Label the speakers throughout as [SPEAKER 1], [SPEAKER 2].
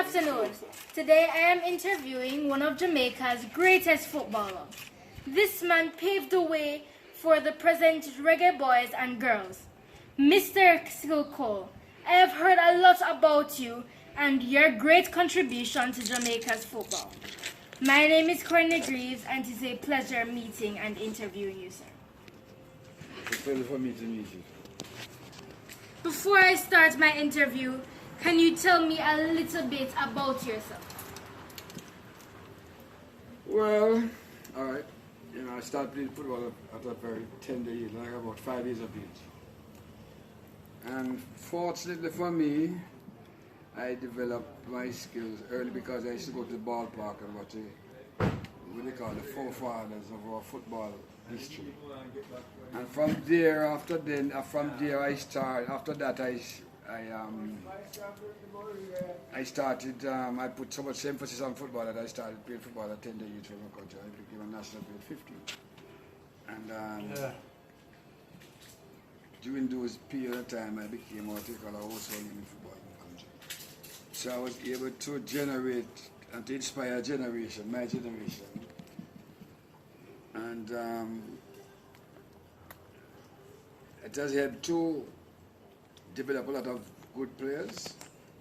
[SPEAKER 1] afternoon. Today I am interviewing one of Jamaica's greatest footballers. This man paved the way for the present reggae boys and girls. Mr. Cole, I have heard a lot about you and your great contribution to Jamaica's football. My name is Courtney Greaves and it is a pleasure meeting and interviewing you, sir.
[SPEAKER 2] It's a pleasure for me to meet you.
[SPEAKER 1] Before I start my interview, can you tell me a little bit about yourself?
[SPEAKER 2] Well, alright. I started playing football at a very tender age, like about 5 years of age. And fortunately for me, I developed my skills early because I used to go to the ballpark and watch what they call the forefathers of our football history. And from there, I put so much emphasis on football that I started playing football at tender age for my country. I became a national player at 15. And during those period of time, I became what they call a household name in football in the country. So I was able to generate and to inspire a generation, my generation. And it has helped to develop a lot of good players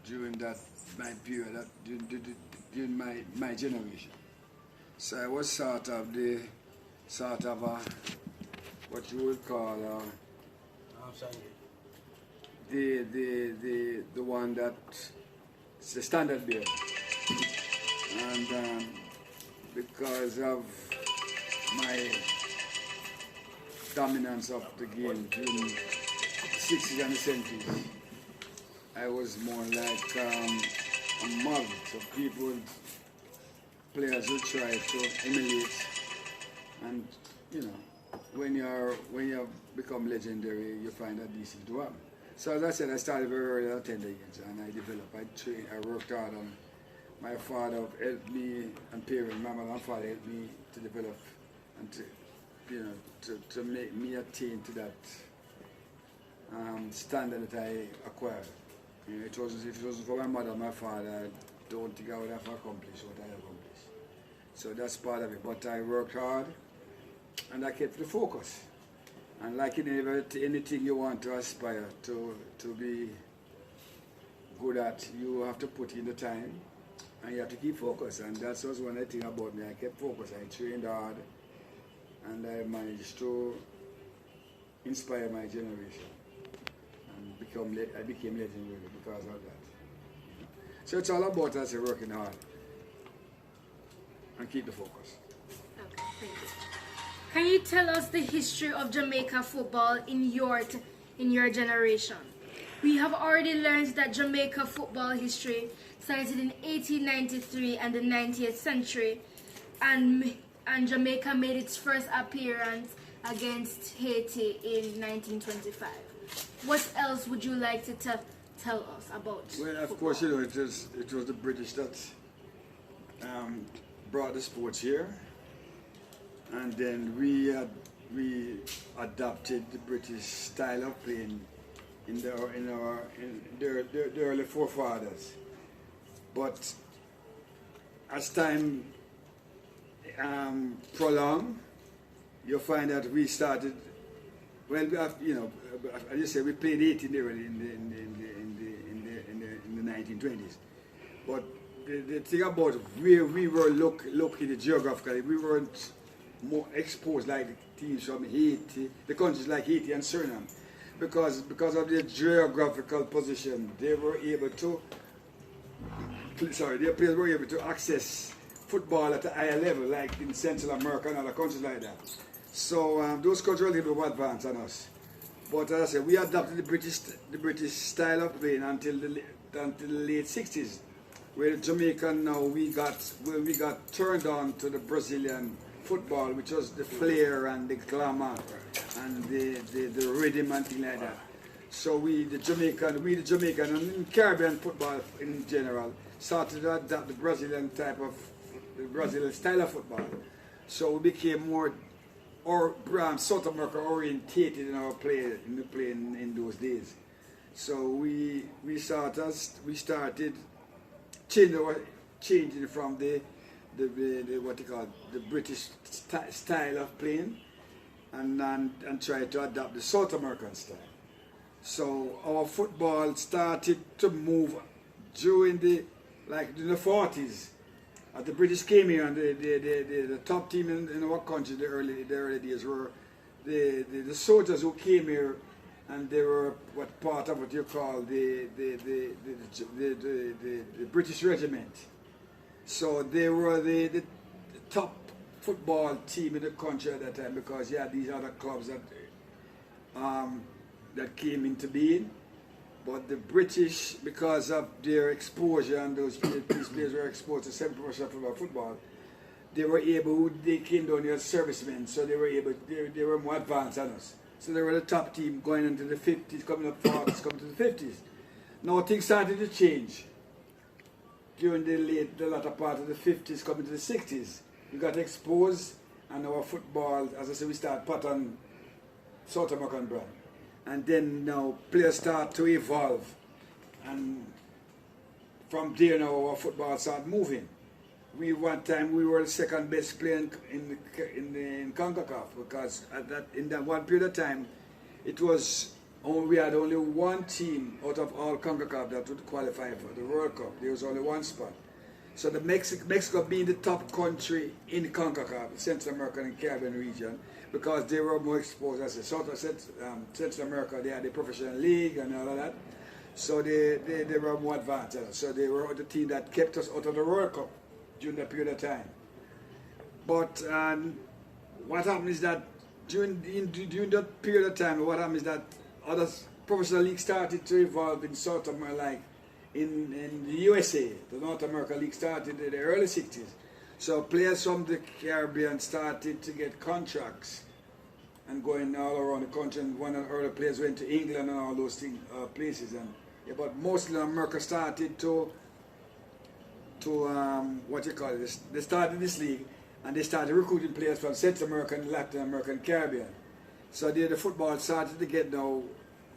[SPEAKER 2] during that my period, during my generation. So I was sort of what you would call the one that's the standard bearer. And because of my dominance of the game during the 60s and the 70s, I was more like a model. So people, players who try to emulate, and when you become legendary, you find that this is the one. So as I said, I started very early at tender age, and I developed, I trained, I worked hard on. My father helped me, and parents, my mother and father helped me to develop and to make me attain to that standard that I acquired. If it wasn't for my mother and my father, I don't think I would have accomplished what I accomplished. So that's part of it. But I worked hard and I kept the focus. And like in anything you want to aspire to be good at, you have to put in the time and you have to keep focus. And that's was one thing about me. I kept focus. I trained hard and I managed to inspire my generation. I became legendary because of that. So it's all about us working hard and keep the focus.
[SPEAKER 1] Okay, thank you. Can you tell us the history of Jamaica football in your generation? We have already learned that Jamaica football history started in 1893 and the 90th century, and Jamaica made its first appearance against Haiti in 1925. What else would you like to tell us about
[SPEAKER 2] Well, of
[SPEAKER 1] football?
[SPEAKER 2] course, it was the British that brought the sports here, and then we adopted the British style of playing in their early forefathers. But as time prolonged, you find that we started. Well, as you say, we played 18 early in the 1920s. But the thing about where we were located geographically, we weren't more exposed like the teams from Haiti, the countries like Haiti and Suriname, because of their geographical position, they were able to. Their players were able to access football at a higher level, like in Central America and other countries like that. So those countries were a little bit more advanced than us. But as I said, we adopted the British style of playing until the late 60s, where Jamaica now we got turned on to the Brazilian football, which was the flair and the glamour and the rhythm and things like that. So we the Jamaican and Caribbean football in general started to adopt the Brazilian style of football. So we became more South America orientated in our play in those days. So we started changing from the what you call the British style of playing, and try to adopt the South American style. So our football started to move during the 40s. As the British came here, and the top team in our country, the early days were the soldiers who came here, and they were part of what you call the British regiment. So they were the top football team in the country at that time, because you had these other clubs that came into being. But the British, because of their exposure, and these players were exposed to 70% of football, they came down here as servicemen, so they were more advanced than us. So they were the top team going into the 50s, coming up 40s, coming to the 50s. Now things started to change during the latter part of the 50s, coming to the 60s. We got exposed, and our football, as I said, we started pattern South American brand. And then now players start to evolve, and from there now our football started moving. One time we were the second best player in CONCACAF, because in that one period of time we had only one team out of all CONCACAF that would qualify for the World Cup. There was only one spot. So the Mexico being the top country in CONCACAF, Central American and Caribbean region, because they were more exposed. As a sort of Central America, they had the professional league and all of that, so they were more advanced. So they were the team that kept us out of the World Cup during that period of time. But what happened is that during that period of time, what happened is that other professional leagues started to evolve in South America, like in the USA. The North America League started in the early 60s. So players from the Caribbean started to get contracts and going all around the country. And one of the early players went to England and all those places. But mostly America started to they started this league, and they started recruiting players from Central American, Latin American, Caribbean. So the football started to get now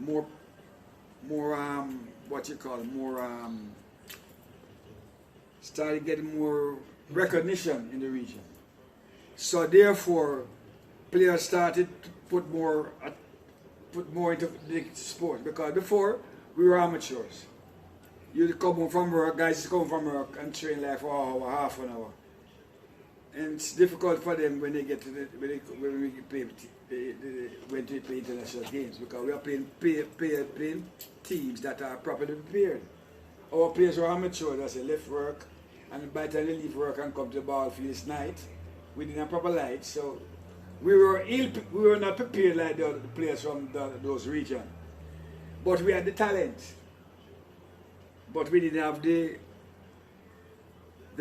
[SPEAKER 2] more started getting more recognition in the region. So therefore, players started to put more into the sport, because before we were amateurs. You come home from work, guys come from work and train like for an hour, half an hour, and it's difficult for them when they get to when we play international games, because we are playing teams that are properly prepared. Our players were amateurs, as they left work, and by the time they leave work and come to the ball field, it's night. We didn't have proper light, so we were not prepared like the players from those regions. But we had the talent. But we didn't have the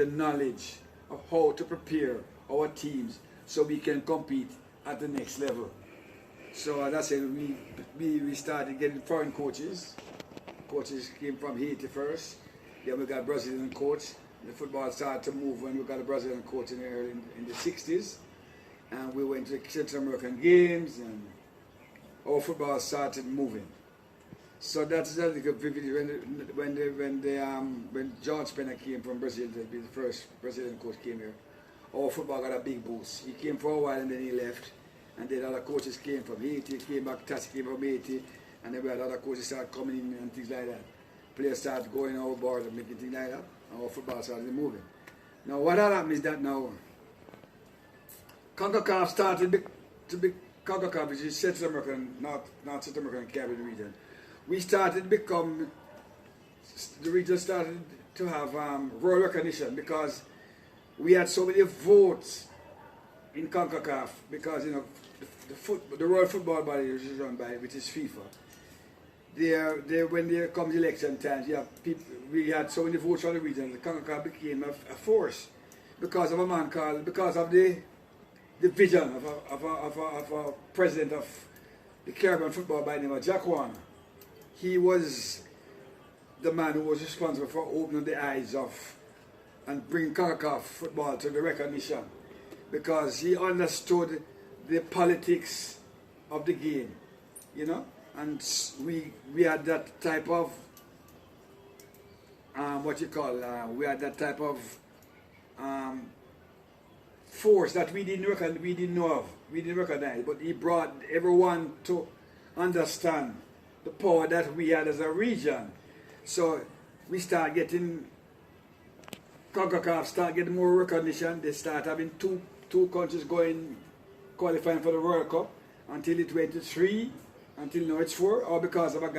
[SPEAKER 2] knowledge of how to prepare our teams so we can compete at the next level. So as I said, we started getting foreign coaches. Coaches came from Haiti first. Then we got Brazilian coach. The football started to move when we got a Brazilian coach in the 60s. And we went to Central American games, and our football started moving. So that's like a vivid when John Spencer came from Brazil to be the first Brazilian coach came here. Our football got a big boost. He came for a while and then he left. And then other coaches came from Haiti, came back, Tassi came from Haiti, and then we had other coaches started coming in and things like that. Players started going overboard and making things like that, and our football started moving. Now what happened is that now CONCACAF started to be CONCACAF, which is Central American, North Central American Caribbean region. We started to become, the region started to have world recognition, because we had so many votes in CONCACAF, because the World Football Body, which is run by, which is FIFA. When there comes election times, we had so many votes from the region. The CONCACAF became a force because of the vision of a president of the Caribbean football by the name of Jack Warner. He was the man who was responsible for opening the eyes of and bringing CONCACAF football to the recognition, because he understood the politics of the game, and we had that type of what you call, we had that type of force that we didn't know of, we didn't recognize, but he brought everyone to understand the power that we had as a region. So we start getting, CONCACAF start getting more recognition. They start having two countries qualifying for the World Cup until it went to 3, until now it's 4, all because of a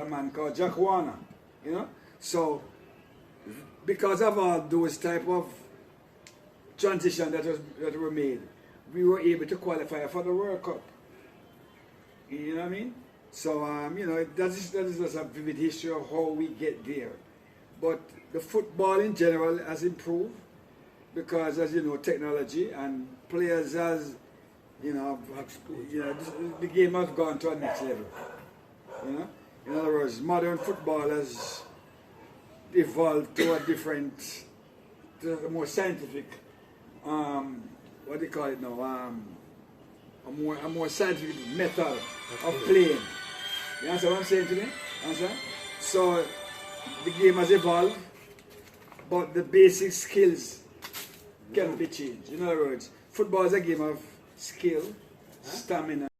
[SPEAKER 2] man called Jack Warner, you know. So because of all those type of transition that were made, we were able to qualify for the World Cup. You know what I mean? So you know, that is just a vivid history of how we get there. But the football in general has improved because, as you know, technology and players has, the game has gone to a next level. You know, in other words, modern football has evolved to a more scientific, what do you call it now? A more scientific method of playing. You understand what I'm saying to me? Understand? So the game has evolved, but the basic skills cannot be changed. In other words, football is a game of skill, stamina.